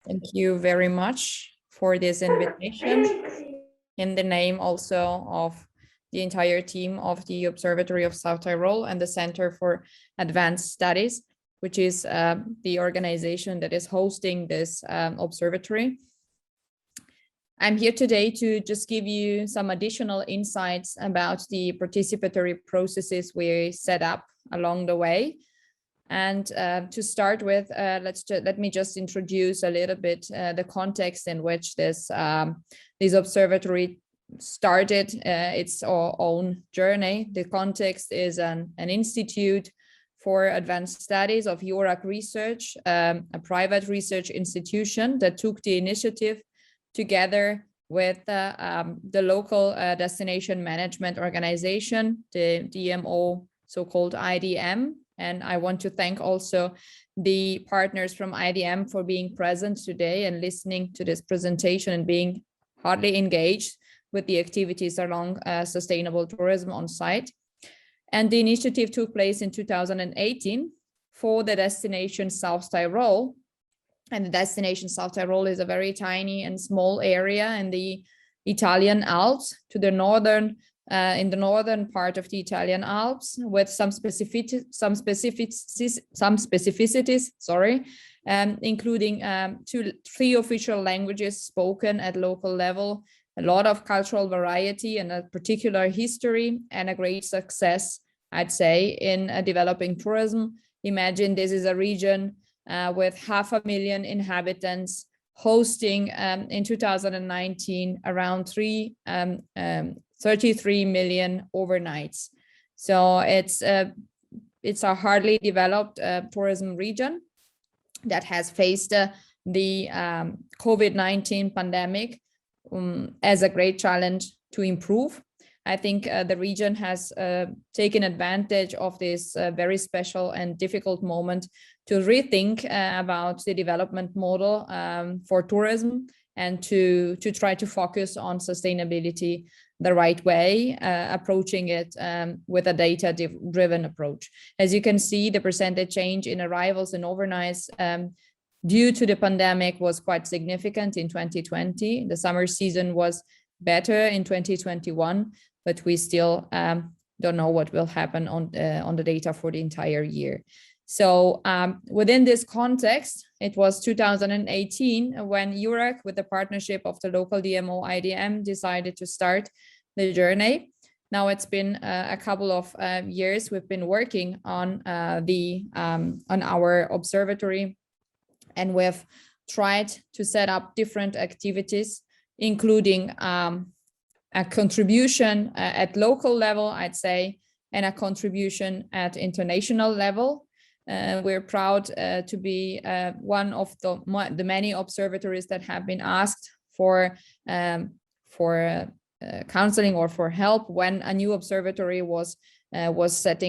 Thank you very much for this invitation in the name also of the entire team of the Observatory of South Tyrol and the Center for Advanced Studies, which is the organization that is hosting this observatory. I'm here today to just give you some additional insights about the participatory processes we set up along the way. And to start with, let me just introduce a little bit the context in which this observatory started its own journey. The context is an institute for advanced studies of URAC research, a private research institution that took the initiative together with the local destination management organization, the DMO, so-called IDM. And I want to thank also the partners from IDM for being present today and listening to this presentation and being hardly engaged with the activities along sustainable tourism on site. And the initiative took place in 2018 for the destination South Tyrol. And the destination South Tyrol is a very tiny and small area in the Italian Alps, to the northern, in the northern part of the Italian Alps, with some specificities, including 3 official languages spoken at local level, a lot of cultural variety and a particular history, and a great success, I'd say, in developing tourism. Imagine this is a region with 500,000 inhabitants, hosting in 2019 around 33 million overnights. So it's a hardly developed tourism region that has faced the COVID-19 pandemic as a great challenge to improve. I think the region has taken advantage of this very special and difficult moment to rethink about the development model for tourism and to try to focus on sustainability the right way, approaching it with a data-driven approach. As you can see, the percentage change in arrivals and overnights due to the pandemic was quite significant in 2020. The summer season was better in 2021, but we still don't know what will happen on the data for the entire year. So within this context, it was 2018 when URAC, with the partnership of the local DMO IDM, decided to start the journey. Now it's been a couple of years we've been working on our observatory, and we've tried to set up different activities, including a contribution at local level, I'd say, and a contribution at international level. We're proud to be one of the many observatories that have been asked for counseling or for help when a new observatory was set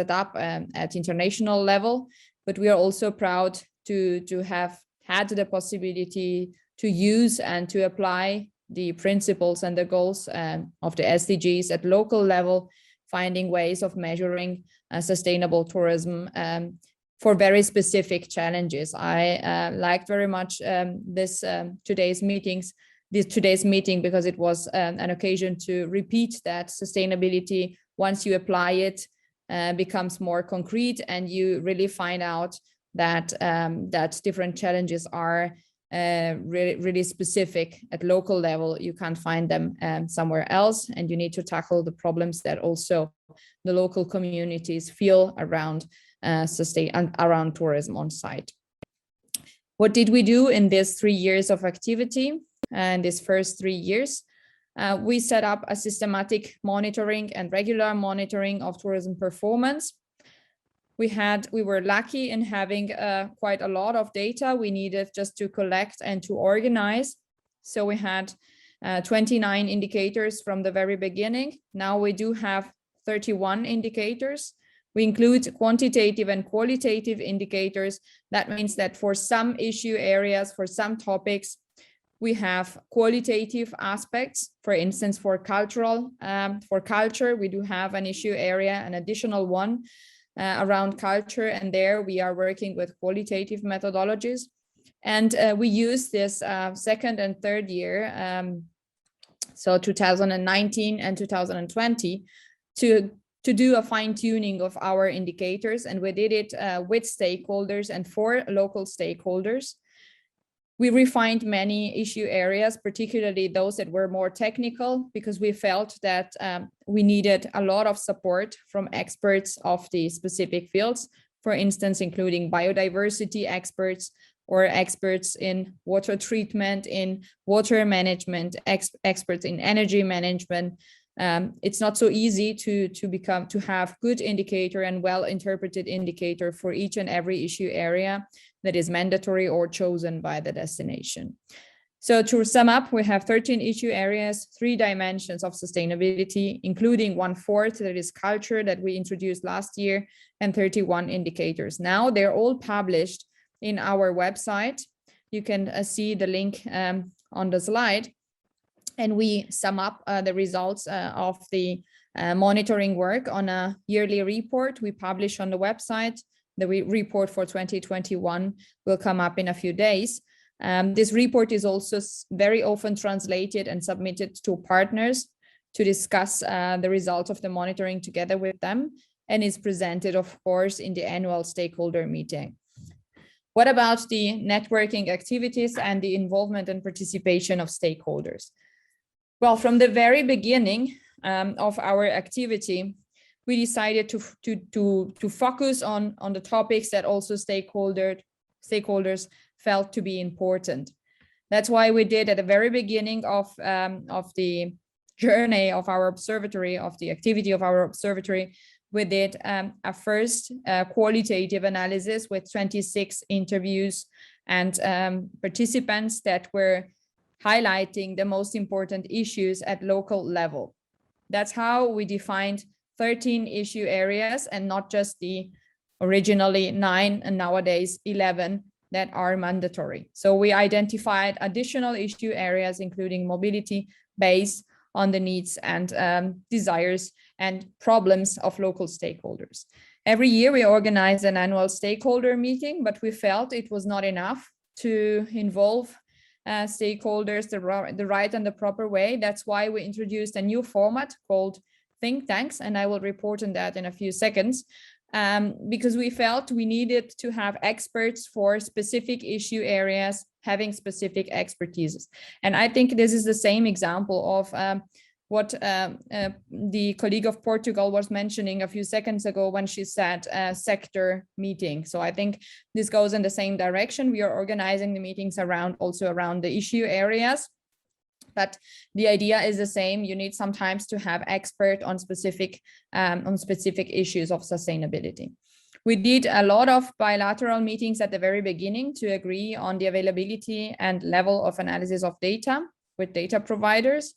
up at international level. But we are also proud to have had the possibility to use and to apply the principles and the goals of the SDGs at local level, finding ways of measuring sustainable tourism for very specific challenges. I liked very much today's meeting because it was an occasion to repeat that sustainability, once you apply it, becomes more concrete, and you really find out that different challenges are really specific at local level. You can't find them somewhere else, and you need to tackle the problems that also the local communities feel around around tourism on site. What did we do in these 3 years of activity? And these first 3 years, we set up a systematic monitoring and regular monitoring of tourism performance. We were lucky in having quite a lot of data we needed just to collect and to organize. So we had 29 indicators from the very beginning. Now we do have 31 indicators. We include quantitative and qualitative indicators. That means that for some issue areas, for some topics, we have qualitative aspects. For instance, for culture, we do have an issue area, an additional one around culture, and there we are working with qualitative methodologies. And we use this second and third year, so 2019 and 2020, to do a fine tuning of our indicators. And we did it with stakeholders and for local stakeholders. We refined many issue areas, particularly those that were more technical, because we felt that we needed a lot of support from experts of the specific fields, for instance, including biodiversity experts or experts in water treatment, in water management, experts in energy management. It's not so easy to have good indicator and well-interpreted indicator for each and every issue area that is mandatory or chosen by the destination. So to sum up, we have 13 issue areas, 3 dimensions of sustainability, including 1/4 that is culture that we introduced last year, and 31 indicators. Now they're all published in our website. You can see the link on the slide. And we sum up the results of the monitoring work on a yearly report we publish on the website. The report for 2021 will come up in a few days. This report is also very often translated and submitted to partners to discuss the results of the monitoring together with them, and is presented, of course, in the annual stakeholder meeting. What about the networking activities and the involvement and participation of stakeholders? Well, from the very beginning of our activity, we decided to focus on the topics that also stakeholders felt to be important. That's why we did at the very beginning of the journey of our observatory, of the activity of our observatory, we did a first qualitative analysis with 26 interviews and participants that were highlighting the most important issues at local level. That's how we defined 13 issue areas, and not just the originally 9 and nowadays 11 that are mandatory. So we identified additional issue areas, including mobility, based on the needs and desires and problems of local stakeholders. Every year we organize an annual stakeholder meeting, but we felt it was not enough to involve stakeholders the right and the proper way. That's why we introduced a new format called think tanks, and I will report on that in a few seconds, because we felt we needed to have experts for specific issue areas, having specific expertises. And I think this is the same example of what the colleague of Portugal was mentioning a few seconds ago when she said sector meeting. So I think this goes in the same direction. We are organizing the meetings also around the issue areas. But the idea is the same. You need sometimes to have expert on specific issues of sustainability. We did a lot of bilateral meetings at the very beginning to agree on the availability and level of analysis of data with data providers.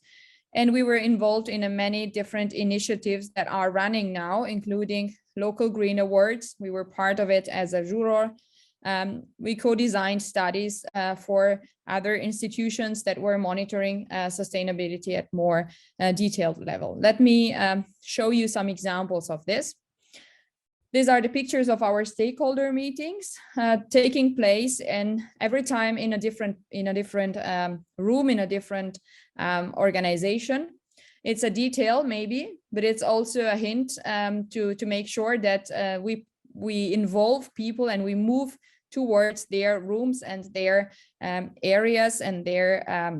And we were involved in many different initiatives that are running now, including local green awards. We were part of it as a juror. We co-designed studies for other institutions that were monitoring sustainability at more detailed level. Let me show you some examples of this. These are the pictures of our stakeholder meetings taking place, and every time in a different room, in a different organization. It's a detail maybe, but it's also a hint to make sure that we involve people and we move towards their rooms and their areas and their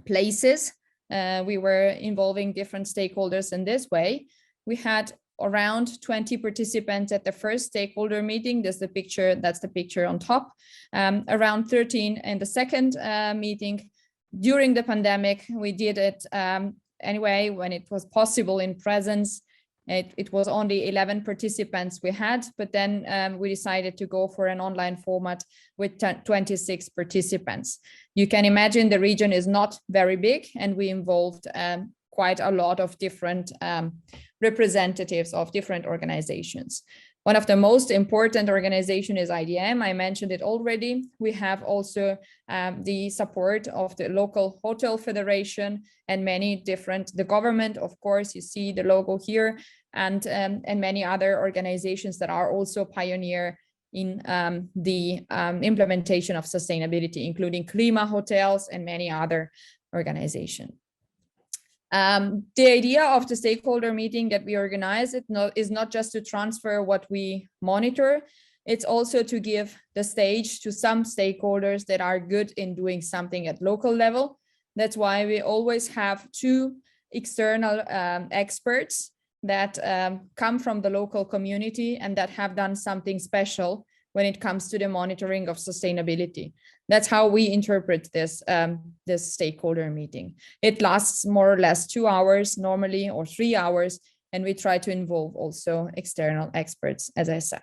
places. We were involving different stakeholders in this way. We had around 20 participants at the first stakeholder meeting. That's the picture on top. Around 13 in the second meeting. During the pandemic, we did it anyway when it was possible in presence. It was only 11 participants we had, but then we decided to go for an online format with 26 participants. You can imagine the region is not very big, and we involved quite a lot of different representatives of different organizations. One of the most important organizations is IDM. I mentioned it already. We have also the support of the local hotel federation and the government, of course, you see the logo here, and many other organizations that are also pioneer in the implementation of sustainability, including Klima hotels and many other organizations. The idea of the stakeholder meeting that we organize is not just to transfer what we monitor, it's also to give the stage to some stakeholders that are good in doing something at local level. That's why we always have two external experts that come from the local community and that have done something special when it comes to the monitoring of sustainability. That's how we interpret this, this stakeholder meeting. It lasts more or less 2 hours normally, or 3 hours, and we try to involve also external experts, as I said.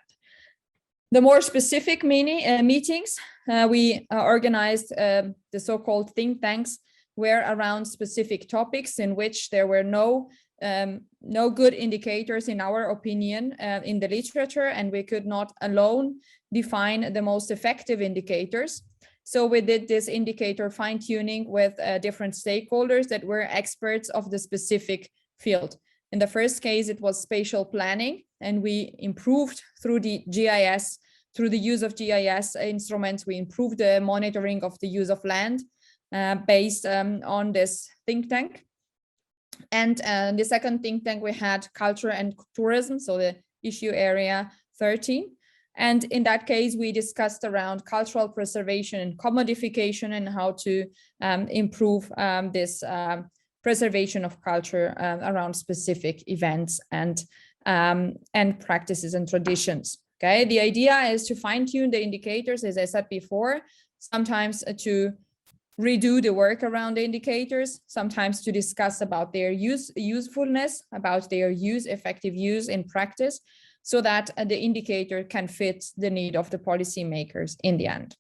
The more specific meetings, we organized the so-called think tanks, were around specific topics in which there were no good indicators, in our opinion, in the literature, and we could not alone define the most effective indicators. So we did this indicator fine-tuning with different stakeholders that were experts of the specific field. In the first case, it was spatial planning, and we improved through the GIS, through the use of GIS instruments, we improved the monitoring of the use of land based on this think tank. And the second think tank, we had culture and tourism, so the issue area 13. And in that case, we discussed around cultural preservation and commodification and how to improve this preservation of culture around specific events and practices and traditions. Okay, the idea is to fine-tune the indicators, as I said before, sometimes to redo the work around the indicators, sometimes to discuss about their usefulness, about their effective use in practice, so that the indicator can fit the need of the policymakers in the end.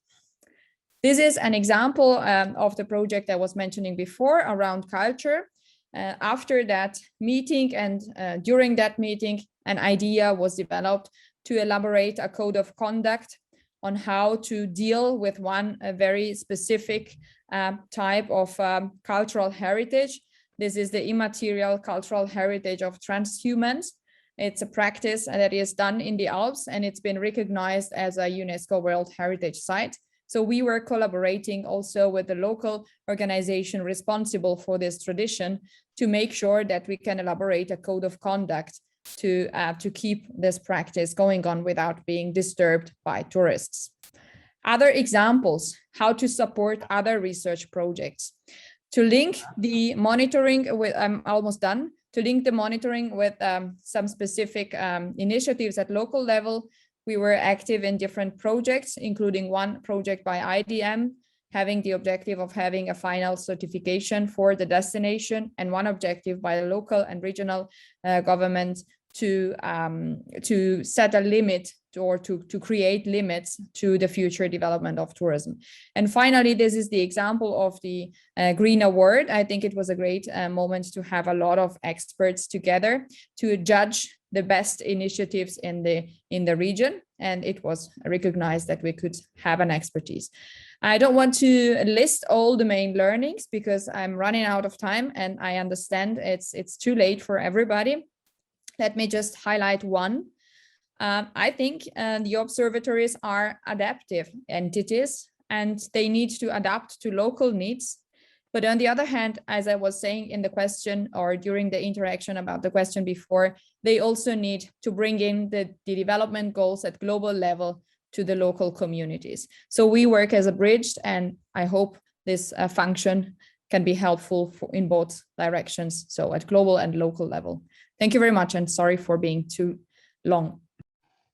This is an example of the project I was mentioning before around culture. After that meeting and during that meeting, an idea was developed to elaborate a code of conduct on how to deal with one very specific type of cultural heritage. This is the immaterial cultural heritage of transhumance. It's a practice that is done in the Alps, and it's been recognized as a UNESCO World Heritage Site. So we were collaborating also with the local organization responsible for this tradition to make sure that we can elaborate a code of conduct to keep this practice going on without being disturbed by tourists. Other examples, how to support other research projects. To link the monitoring with, I'm almost done, to link the monitoring with some specific initiatives at local level, we were active in different projects, including one project by IDM, having the objective of having a final certification for the destination, and one objective by the local and regional government to set a limit or to create limits to the future development of tourism. And finally, this is the example of the Green Award. I think it was a great moment to have a lot of experts together to judge the best initiatives in the region, and it was recognized that we could have an expertise. I don't want to list all the main learnings because I'm running out of time, and I understand it's too late for everybody. Let me just highlight one. I think the observatories are adaptive entities, and they need to adapt to local needs. But on the other hand, as I was saying in the question or during the interaction about the question before, they also need to bring in the development goals at global level to the local communities. So we work as a bridge, and I hope this function can be helpful in both directions, so at global and local level. Thank you very much, and sorry for being too long.